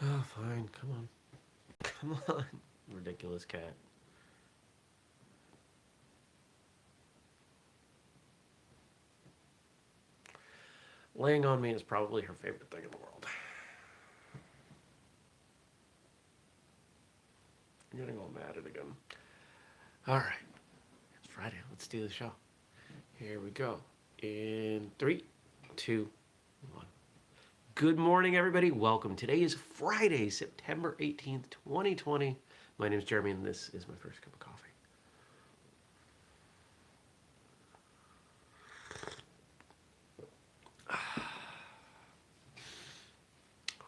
Oh, fine. Come on. Come on. Ridiculous cat. Laying on me is probably her favorite thing in the world. I'm getting all mad at it again. All right. It's Friday. Let's do the show. Here we go. In three, two, one. Good morning, everybody. Welcome. Today is Friday, September 18th, 2020. My name is Jeremy, and this is my first cup of coffee.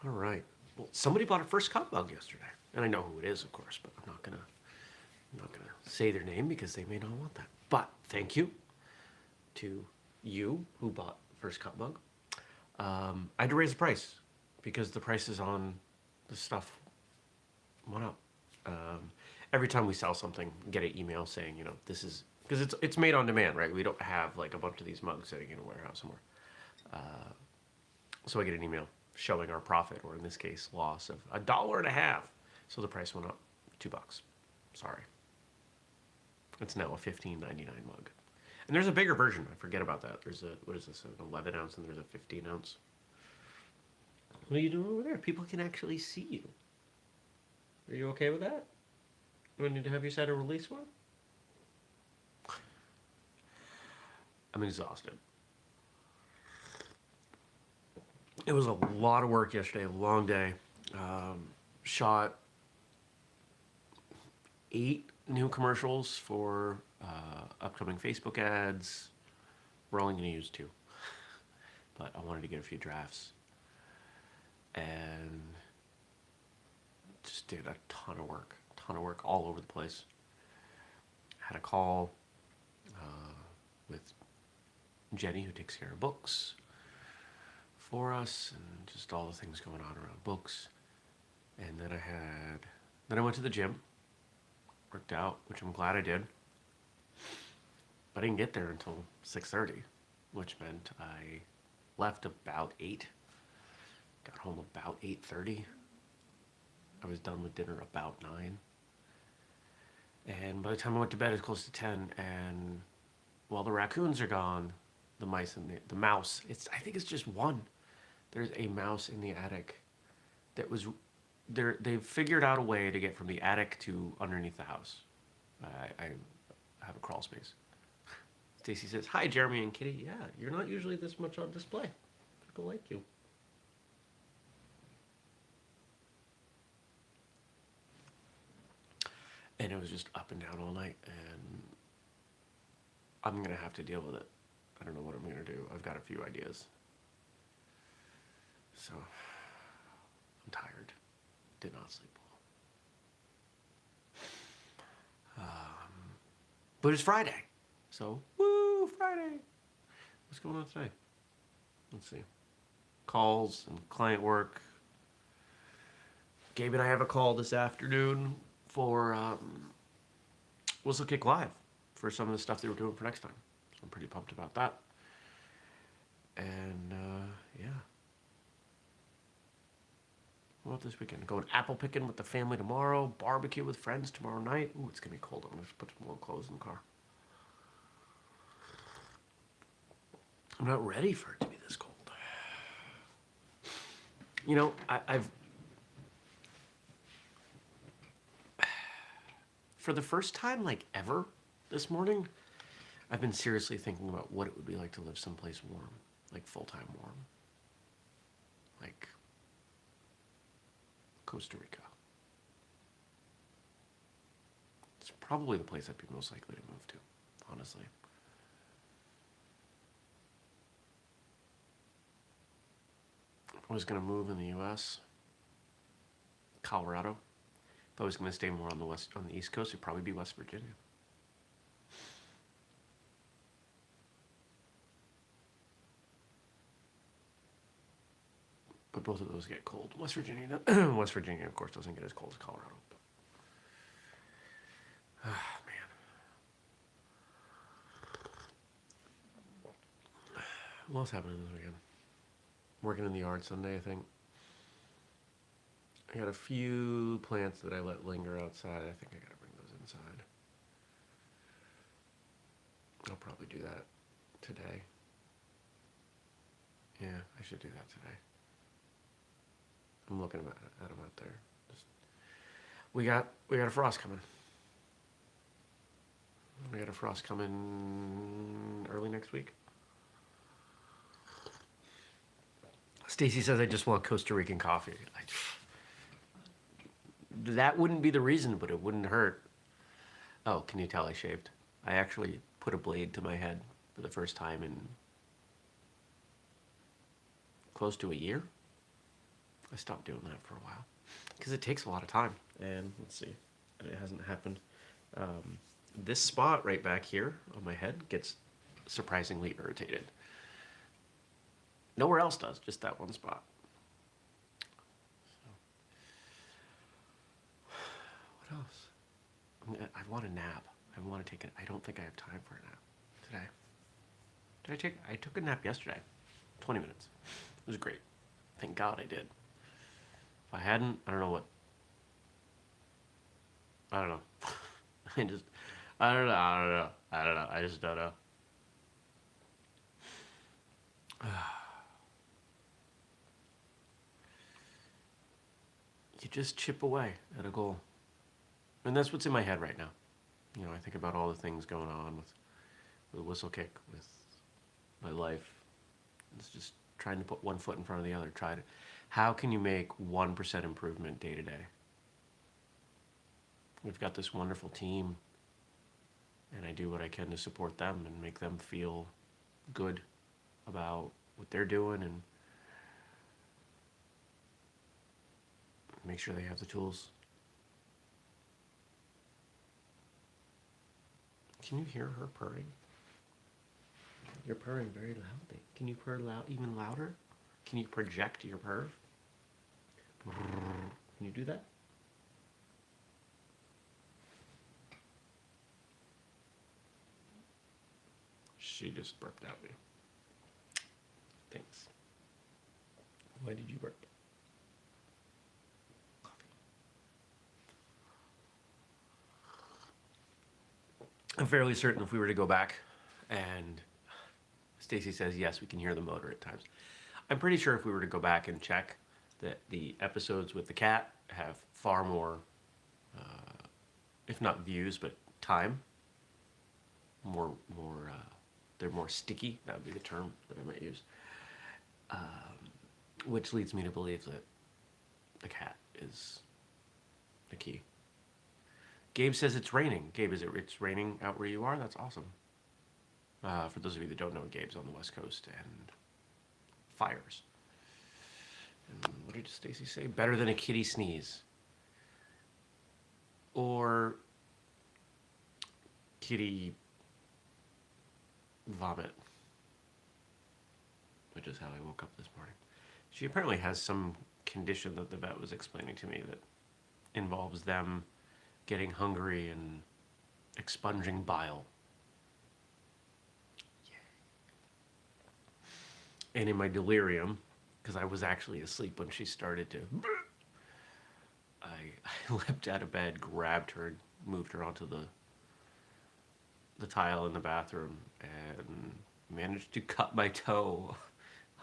All right. Well, somebody bought a first cup mug yesterday, and I know who it is, of course, but I'm not gonna say their name because they may not want that. But thank you to you who bought first cup mug. I had to raise the price because the prices on the stuff went up. Um, every time we sell something, get an email saying, this is because it's made on demand, right? We don't have like a bunch of these mugs sitting in a warehouse somewhere. So I get an email showing our profit, or in this case, loss of $1.50. So the price went up $2. Sorry. It's now a $15.99 mug. And there's a bigger version. I forget about that. There's what is this, an 11 ounce, and there's a 15 ounce. What are you doing over there? People can actually see you. Are you okay with that? Do I need to have you set a release one? I'm exhausted. It was a lot of work yesterday, a long day. Shot 8 new commercials for upcoming Facebook ads. We're only going to use 2, but I wanted to get a few drafts. And just did a ton of work all over the place. Had a call with Jenny, who takes care of books for us, and just all the things going on around books. And then I went to the gym, worked out, which I'm glad I did. But I didn't get there until 6:30, which meant I left about 8, got home about 8:30. I was done with dinner about 9. And by the time I went to bed, it was close to 10. And while the raccoons are gone, the mice and the mouse, I think it's just one. There's a mouse in the attic that was they've figured out a way to get from the attic to underneath the house. I have a crawl space. Stacy says, "Hi, Jeremy and Kitty. Yeah, you're not usually this much on display. People like you." And it was just up and down all night, and I'm gonna have to deal with it. I don't know what I'm gonna do. I've got a few ideas. So I'm tired. Did not sleep well. But it's Friday. So, woo, Friday. What's going on today? Let's see. Calls and client work. Gabe and I have a call this afternoon for Whistlekick Live for some of the stuff they were doing for next time. So I'm pretty pumped about that. And yeah. What about this weekend? Going apple picking with the family tomorrow. Barbecue with friends tomorrow night. Ooh, it's gonna be cold. I'm gonna put some more clothes in the car. I'm not ready for it to be this cold. I've for the first time like ever this morning, I've been seriously thinking about what it would be like to live someplace warm, like full-time warm, like Costa Rica. It's probably the place I'd be most likely to move to, honestly. If I was going to move in the U.S., Colorado. If I was going to stay more on the East Coast, it'd probably be West Virginia. But both of those get cold. West Virginia, West Virginia, of course, doesn't get as cold as Colorado. Man. What else happened this weekend? Working in the yard Sunday, I think. I got a few plants that I let linger outside. I think I gotta bring those inside. I'll probably do that today. Yeah, I should do that today. I'm looking at them out there. We got a frost coming. We got a frost coming early next week. Stacy says I just want Costa Rican coffee. That wouldn't be the reason, but it wouldn't hurt. Oh, can you tell I shaved? I actually put a blade to my head for the first time in close to a year. I stopped doing that for a while because it takes a lot of time. And let's see, it hasn't happened. This spot right back here on my head gets surprisingly irritated. Nowhere else does, just that one spot. So, what else? I want a nap. I want to take it. I don't think I have time for a nap today. I took a nap yesterday. 20 minutes. It was great. Thank God I did. If I hadn't, I don't know what. I don't know. I don't know. I just don't know. You just chip away at a goal. And that's what's in my head right now. You know, I think about all the things going on with whistlekick, with my life. It's just trying to put one foot in front of the other. How can you make 1% improvement day to day? We've got this wonderful team, and I do what I can to support them and make them feel good about what they're doing and make sure they have the tools. Can you hear her purring? You're purring very loudly. Can you purr even louder? Can you project your purr? Can you do that? She just burped at me. Thanks. Why did you burp? Coffee. I'm fairly certain if we were to go back, and Stacy says yes, we can hear the motor at times. I'm pretty sure if we were to go back and check that the episodes with the cat have far more, if not views, but time. They're more sticky. That would be the term that I might use. Which leads me to believe that the cat is the key. Gabe says it's raining. Gabe, it's raining out where you are? That's awesome. For those of you that don't know, Gabe's on the West Coast and fires. And what did Stacy say? Better than a kitty sneeze. Or kitty vomit, which is how I woke up this morning. She apparently has some condition that the vet was explaining to me that involves them getting hungry and expunging bile. And in my delirium, because I was actually asleep when she started to, I leapt out of bed, grabbed her, and moved her onto the tile in the bathroom, and managed to cut my toe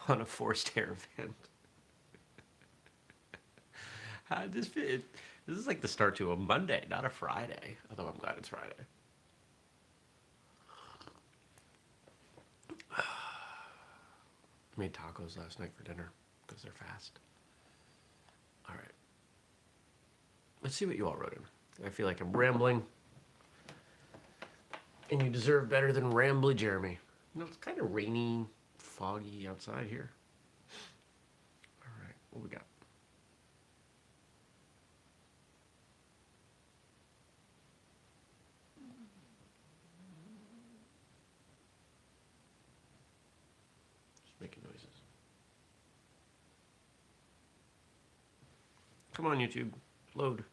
on a forced air vent. How did this fit? This is like the start to a Monday, not a Friday. Although I'm glad it's Friday. Made tacos last night for dinner because they're fast. All right. Let's see what you all wrote in. I feel like I'm rambling. And you deserve better than rambly Jeremy. You know, it's kind of rainy, foggy outside here. All right, what we got? Just making noises. Come on, YouTube. Load.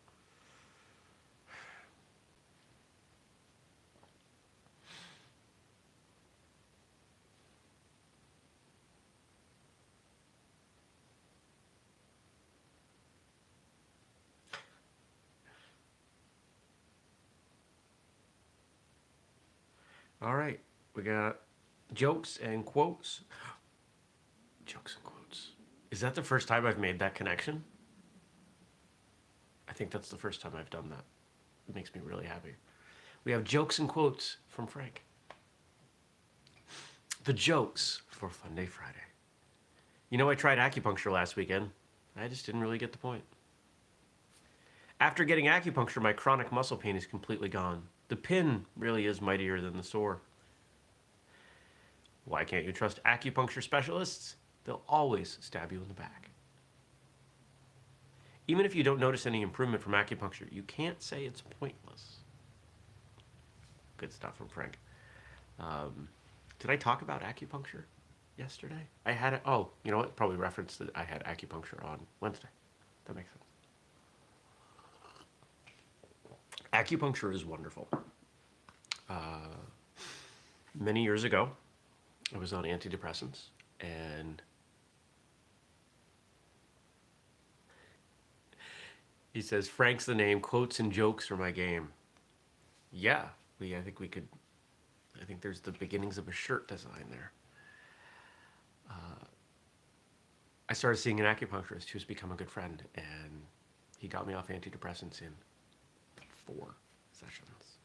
All right, we got jokes and quotes. Jokes and quotes. Is that the first time I've made that connection? I think that's the first time I've done that. It makes me really happy. We have jokes and quotes from Frank. The jokes for Fun Day Friday. You know, I tried acupuncture last weekend. I just didn't really get the point. After getting acupuncture, my chronic muscle pain is completely gone. The pin really is mightier than the sore. Why can't you trust acupuncture specialists? They'll always stab you in the back. Even if you don't notice any improvement from acupuncture, you can't say it's pointless. Good stuff from Frank. Did I talk about acupuncture yesterday? I had it. Oh, you know what? Probably referenced that I had acupuncture on Wednesday. That makes sense. Acupuncture is wonderful. Many years ago, I was on antidepressants, and he says, Frank's the name, quotes and jokes are my game. Yeah, I think we could, I think there's the beginnings of a shirt design there. I started seeing an acupuncturist who's become a good friend, and he got me off antidepressants in 4 sessions.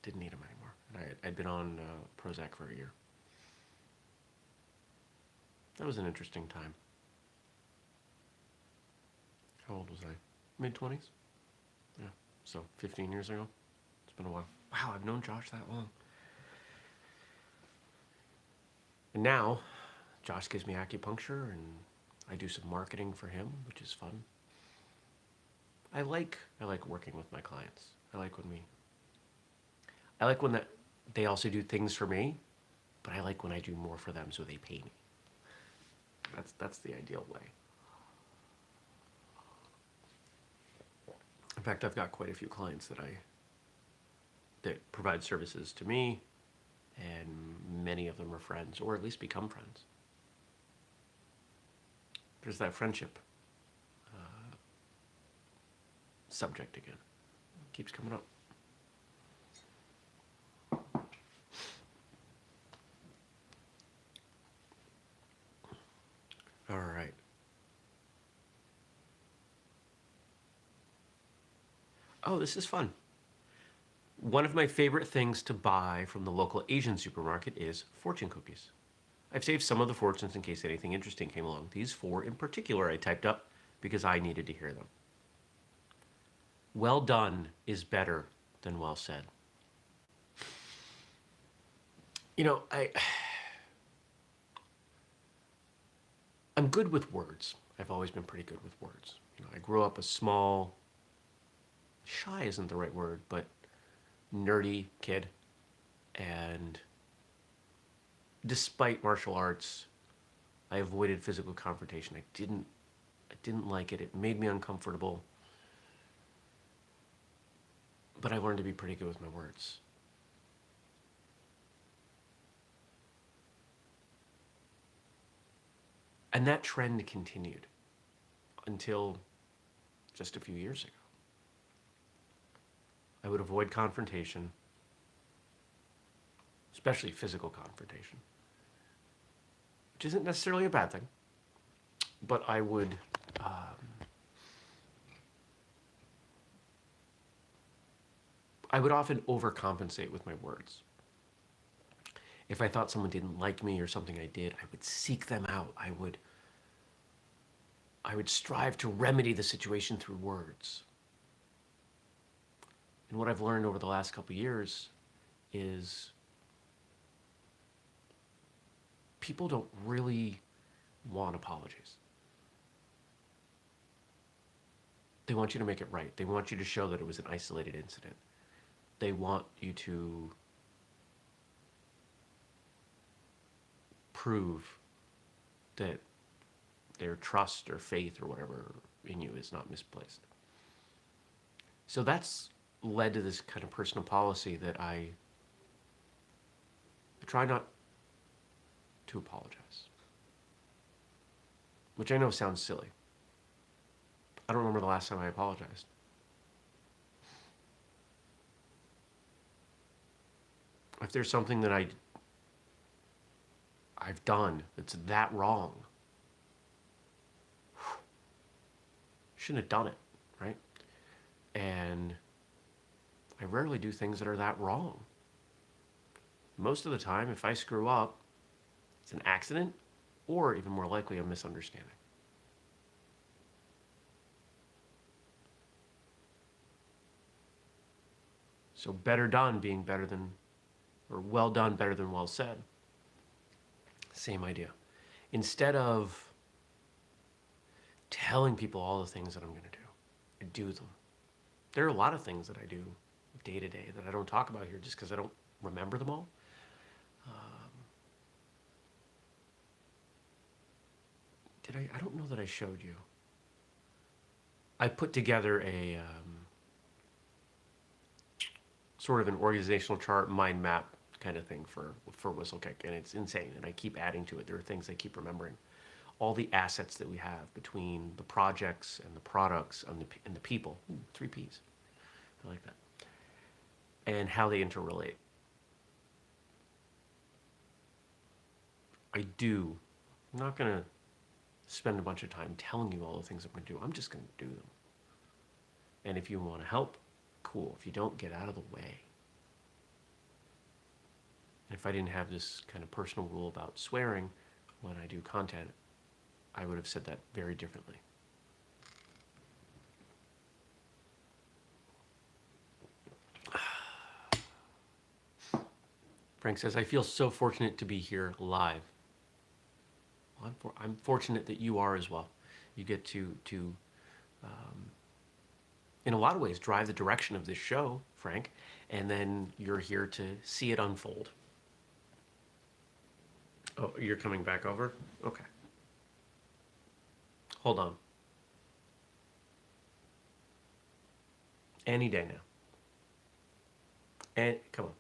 Didn't need them anymore. And I'd been on Prozac for a year. That was an interesting time. How old was I? Mid-20s? Yeah, so 15 years ago. It's been a while. Wow, I've known Josh that long. And now, Josh gives me acupuncture, and I do some marketing for him, which is fun. I like working with my clients. I like when that they also do things for me, but I like when I do more for them so they pay me. That's the ideal way. In fact, I've got quite a few clients that provide services to me, and many of them are friends, or at least become friends. There's that friendship subject again. Keeps coming up. All right. Oh, this is fun. One of my favorite things to buy from the local Asian supermarket is fortune cookies. I've saved some of the fortunes in case anything interesting came along. These 4 in particular I typed up because I needed to hear them. Well done is better than well said. You know, I'm good with words. I've always been pretty good with words. You know, I grew up a small, shy isn't the right word, but nerdy kid. And despite martial arts, I avoided physical confrontation. I didn't like it. It made me uncomfortable. But I learned to be pretty good with my words. And that trend continued until just a few years ago. I would avoid confrontation, especially physical confrontation, which isn't necessarily a bad thing, but I would often overcompensate with my words. If I thought someone didn't like me or something I did, I would seek them out. I would strive to remedy the situation through words. And what I've learned over the last couple of years is people don't really want apologies. They want you to make it right. They want you to show that it was an isolated incident. They want you to prove that their trust or faith or whatever in you is not misplaced. So that's led to this kind of personal policy that I try not to apologize, which I know sounds silly. I don't remember the last time I apologized. If there's something that I've done that's that wrong, shouldn't have done it, right? And I rarely do things that are that wrong. Most of the time, if I screw up, it's an accident or even more likely a misunderstanding. So better done being better than, or well done better than well said. Same idea. Instead of telling people all the things that I'm going to do, I do them. There are a lot of things that I do day to day that I don't talk about here just because I don't remember them all. I don't know that I showed you. I put together a sort of an organizational chart, mind map kind of thing for Whistlekick, and it's insane. And I keep adding to it. There are things I keep remembering. All the assets that we have between the projects and the products and the people. Ooh, 3 Ps. I like that. And how they interrelate. I'm not going to spend a bunch of time telling you all the things I'm going to do. I'm just going to do them. And if you want to help, cool. If you don't, get out of the way. And if I didn't have this kind of personal rule about swearing when I do content, I would have said that very differently. Frank says, I feel so fortunate to be here live. Well, I'm fortunate that you are as well. You get to in a lot of ways, drive the direction of this show, Frank, and then you're here to see it unfold. Oh, you're coming back over? Okay. Hold on. Any day now. And come on.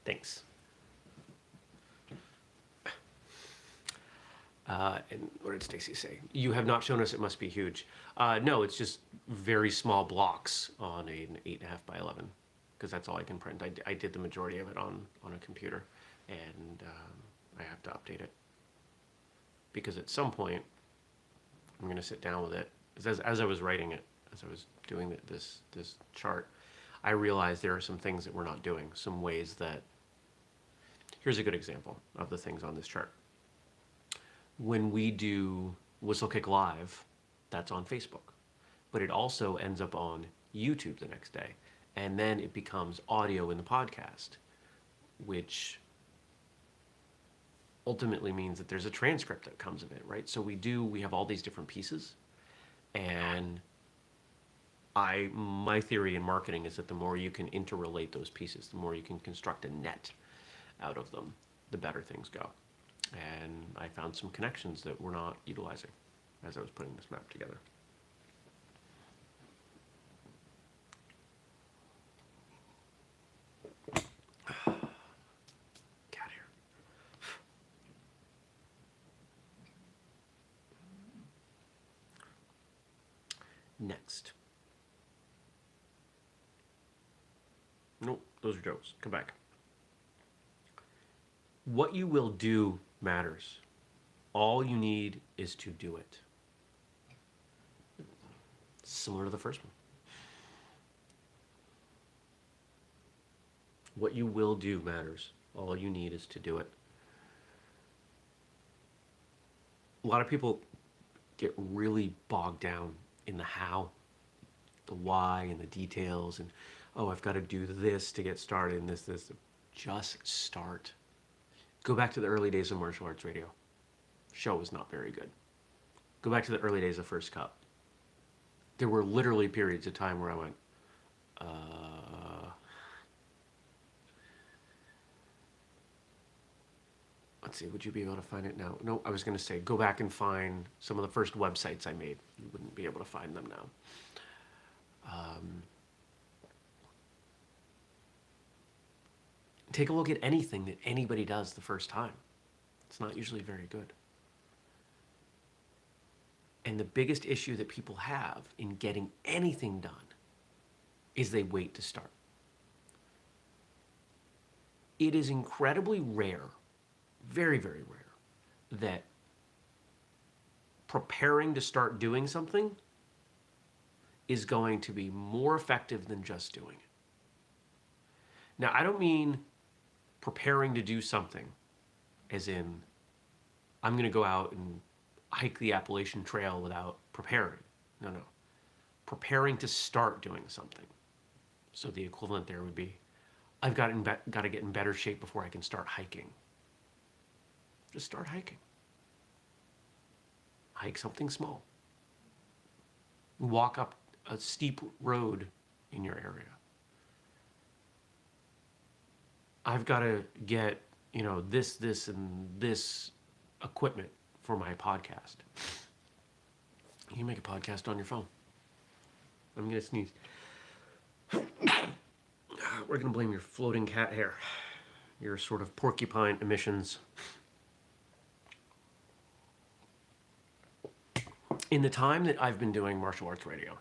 Thanks. And what did Stacy say? You have not shown us it must be huge. No, it's just very small blocks on an 8.5 by 11, because that's all I can print. I did the majority of it on a computer, and I have to update it. Because at some point, I'm going to sit down with it. As I was writing it, as I was doing this chart, I realized there are some things that we're not doing, some ways that... Here's a good example of the things on this chart. When we do Whistlekick Live, that's on Facebook. But it also ends up on YouTube the next day. And then it becomes audio in the podcast, which ultimately means that there's a transcript that comes of it, right? So we have all these different pieces. And my theory in marketing is that the more you can interrelate those pieces, the more you can construct a net out of them, the better things go. And I found some connections that we're not utilizing as I was putting this map together. Cat hair. Next. Nope, those are jokes. Come back. What you will do matters. All you need is to do it. Similar to the first one. What you will do matters. All you need is to do it. A lot of people get really bogged down in the how, the why, and the details, and oh, I've got to do this to get started, and this. Just start. Go back to the early days of martial arts radio. Show was not very good. Go back to the early days of First Cup. There were literally periods of time where I went, let's see, would you be able to find it now? No, I was going to say, go back and find some of the first websites I made. You wouldn't be able to find them now. Take a look at anything that anybody does the first time. It's not usually very good. And the biggest issue that people have in getting anything done is they wait to start. it is incredibly rare, very, very rare, that preparing to start doing something is going to be more effective than just doing it. Now, I don't mean preparing to do something as in I'm going to go out and hike the Appalachian Trail without preparing. No, no. Preparing to start doing something. So the equivalent there would be I've got to get in better shape before I can start hiking. Just start hiking. Hike something small. Walk up a steep road in your area. I've got to get, this, and this equipment for my podcast. You can make a podcast on your phone. I'm going to sneeze. We're going to blame your floating cat hair, your sort of porcupine emissions. In the time that I've been doing martial arts radio,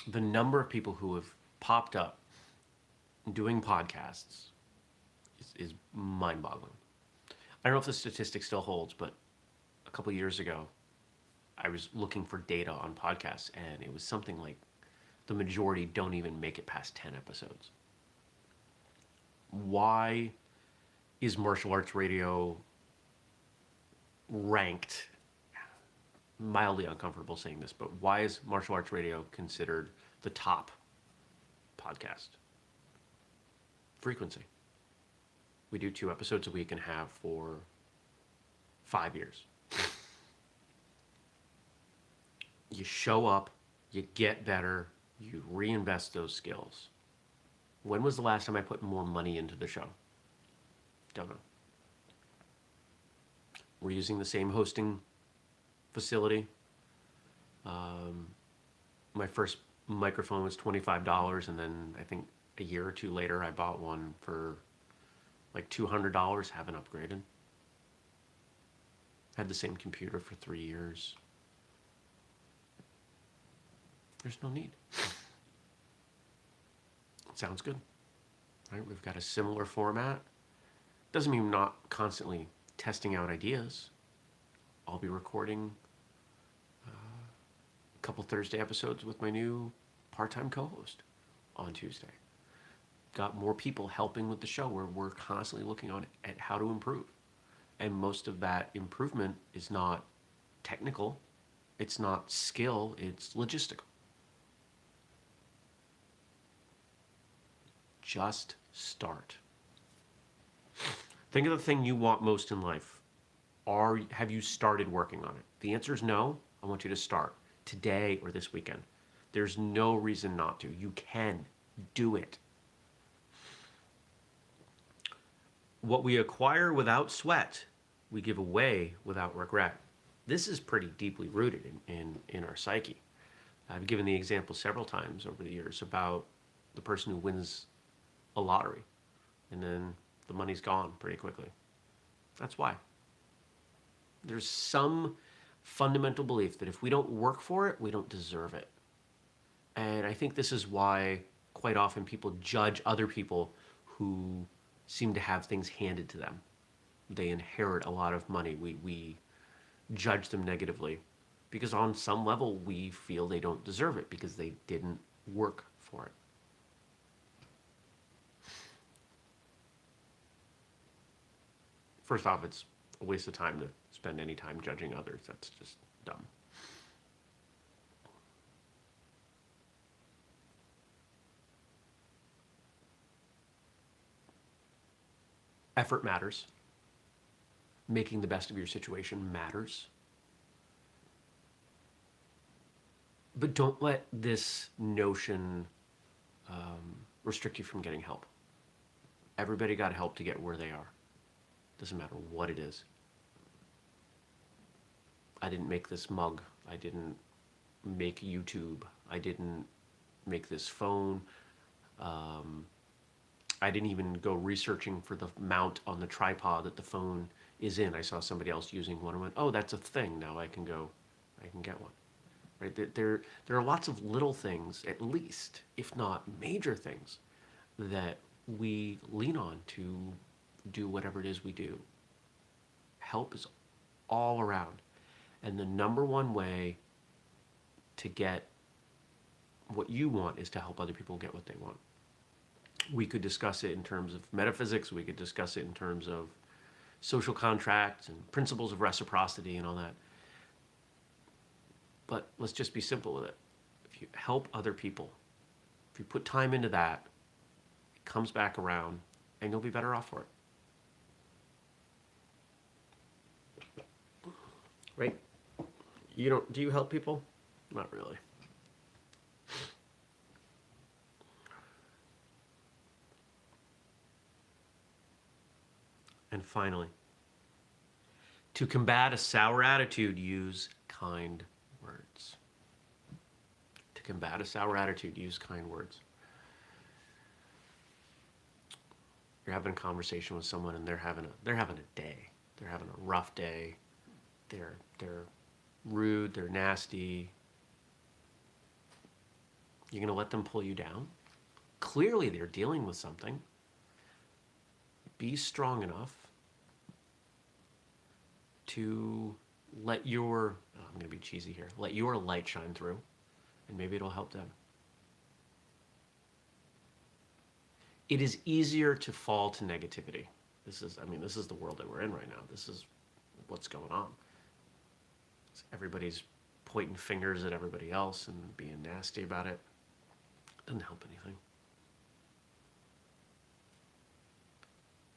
the number of people who have popped up doing podcasts is mind-boggling. I don't know if the statistic still holds, but a couple years ago, I was looking for data on podcasts, and it was something like the majority don't even make it past 10 episodes. Why is martial arts radio ranked, mildly uncomfortable saying this, but why is martial arts radio considered the top podcast? Frequency. We do 2 episodes a week and have for 5 years. You show up, you get better, you reinvest those skills. When was the last time I put more money into the show? Don't know. We're using the same hosting facility. My first microphone was $25, and then I think a year or two later I bought one for like $200, haven't upgraded. Had the same computer for 3 years. There's no need. It sounds good. Right? We've got a similar format. Doesn't mean I'm not constantly testing out ideas. I'll be recording a couple Thursday episodes with my new part-time co-host on Tuesday. Got more people helping with the show where we're constantly looking at how to improve. And most of that improvement is not technical, it's not skill, it's logistical. Just start. Think of the thing you want most in life. Have you started working on it? The answer is no. I want you to start today or this weekend. There's no reason not to. You can do it. What we acquire without sweat, we give away without regret. This is pretty deeply rooted in our psyche. I've given the example several times over the years about the person who wins a lottery and then the money's gone pretty quickly. That's why. There's some fundamental belief that if we don't work for it, we don't deserve it. And I think this is why quite often people judge other people who seem to have things handed to them. They inherit a lot of money. We judge them negatively because on some level we feel they don't deserve it because they didn't work for it. First off, it's a waste of time to spend any time judging others. That's just dumb. Effort matters. Making the best of your situation matters. But don't let this notion restrict you from getting help. Everybody got help to get where they are. Doesn't matter what it is. I didn't make this mug. I didn't make YouTube. I didn't make this phone. I didn't even go researching for the mount on the tripod that the phone is in. I saw somebody else using one and went, oh, that's a thing. Now I can get one. Right? There are lots of little things, at least, if not major things, that we lean on to do whatever it is we do. Help is all around. And the number one way to get what you want is to help other people get what they want. We could discuss it in terms of metaphysics. We could discuss it in terms of social contracts and principles of reciprocity and all that. But let's just be simple with it. If you help other people, if you put time into that, it comes back around and you'll be better off for it. Right? Do you help people? Not really. And finally, to combat a sour attitude, use kind words. To combat a sour attitude, use kind words. You're having a conversation with someone and they're having a day. They're having a rough day. They're rude, they're nasty. You're going to let them pull you down? Clearly they're dealing with something. Be strong enough to let your, I'm going to be cheesy here, let your light shine through, and maybe it'll help them. It is easier to fall to negativity. This is the world that we're in right now. This is what's going on. Everybody's pointing fingers at everybody else and being nasty about it. Doesn't help anything.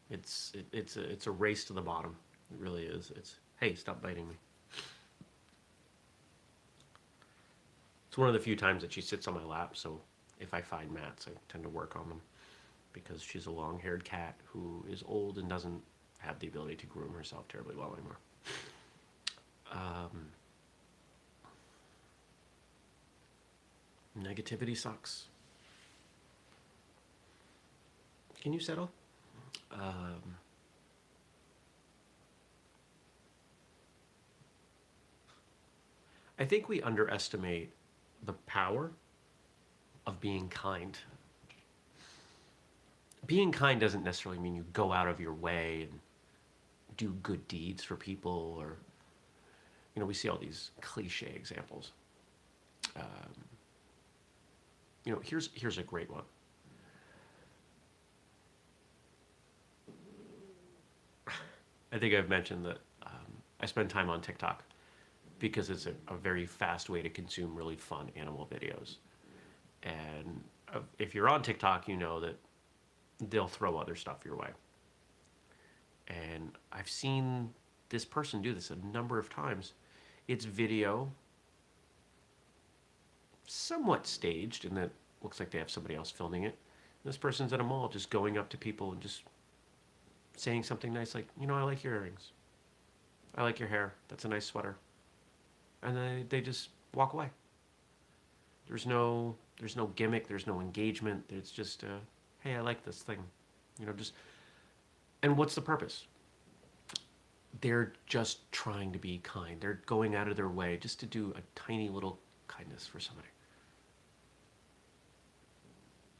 It's a race to the bottom. It really is. It's, hey, stop biting me. It's one of the few times that she sits on my lap, so if I find mats, I tend to work on them because she's a long-haired cat who is old and doesn't have the ability to groom herself terribly well anymore. Negativity sucks. Can you settle? I think we underestimate the power of being kind. Being kind doesn't necessarily mean you go out of your way and do good deeds for people, or, we see all these cliche examples. Here's a great one. I think I've mentioned that I spend time on TikTok because it's a very fast way to consume really fun animal videos. And if you're on TikTok, you know that they'll throw other stuff your way. And I've seen this person do this a number of times. It's video, somewhat staged, in that it looks like they have somebody else filming it. This person's at a mall just going up to people and just saying something nice like, I like your earrings. I like your hair. That's a nice sweater. And then they just walk away. There's no gimmick. There's no engagement. It's just, hey, I like this thing. And what's the purpose? They're just trying to be kind. They're going out of their way just to do a tiny little kindness for somebody.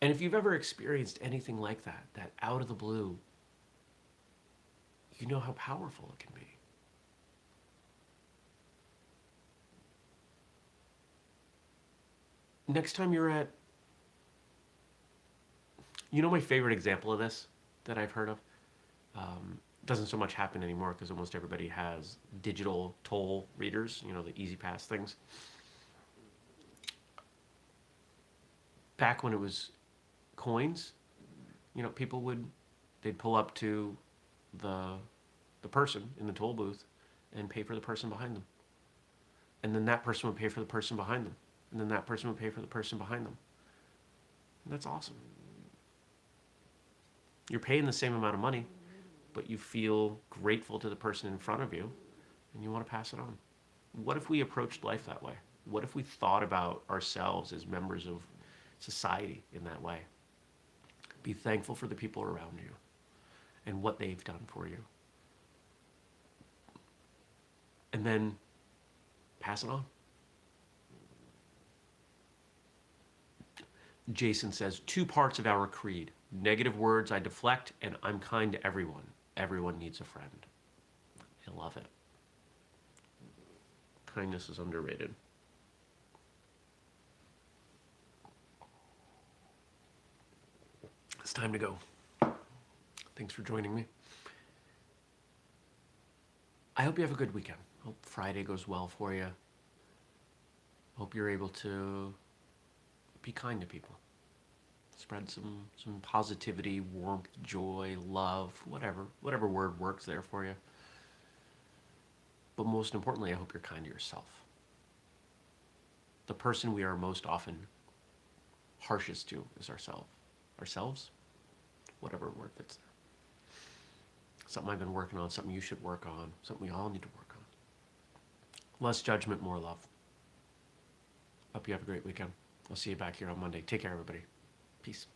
And if you've ever experienced anything like that out of the blue, you know how powerful it can be. Next time you're at, my favorite example of this that I've heard of, doesn't so much happen anymore because almost everybody has digital toll readers, the Easy Pass things. Back when it was coins, people they'd pull up to the person in the toll booth and pay for the person behind them. And then that person would pay for the person behind them. And then that person would pay for the person behind them. And that's awesome. You're paying the same amount of money, but you feel grateful to the person in front of you, and you want to pass it on. What if we approached life that way? What if we thought about ourselves as members of society in that way? Be thankful for the people around you and what they've done for you. And then pass it on. Jason says, 2 parts of our creed. Negative words I deflect, and I'm kind to everyone. Everyone needs a friend. I love it. Kindness is underrated. It's time to go. Thanks for joining me. I hope you have a good weekend. Hope Friday goes well for you. Hope you're able to be kind to people. Spread some positivity, warmth, joy, love, whatever word works there for you. But most importantly, I hope you're kind to yourself. The person we are most often harshest to is ourselves. Ourselves? Whatever word fits there. Something I've been working on, something you should work on, something we all need to work on. Less judgment, more love. Hope you have a great weekend. I'll see you back here on Monday. Take care, everybody. Peace.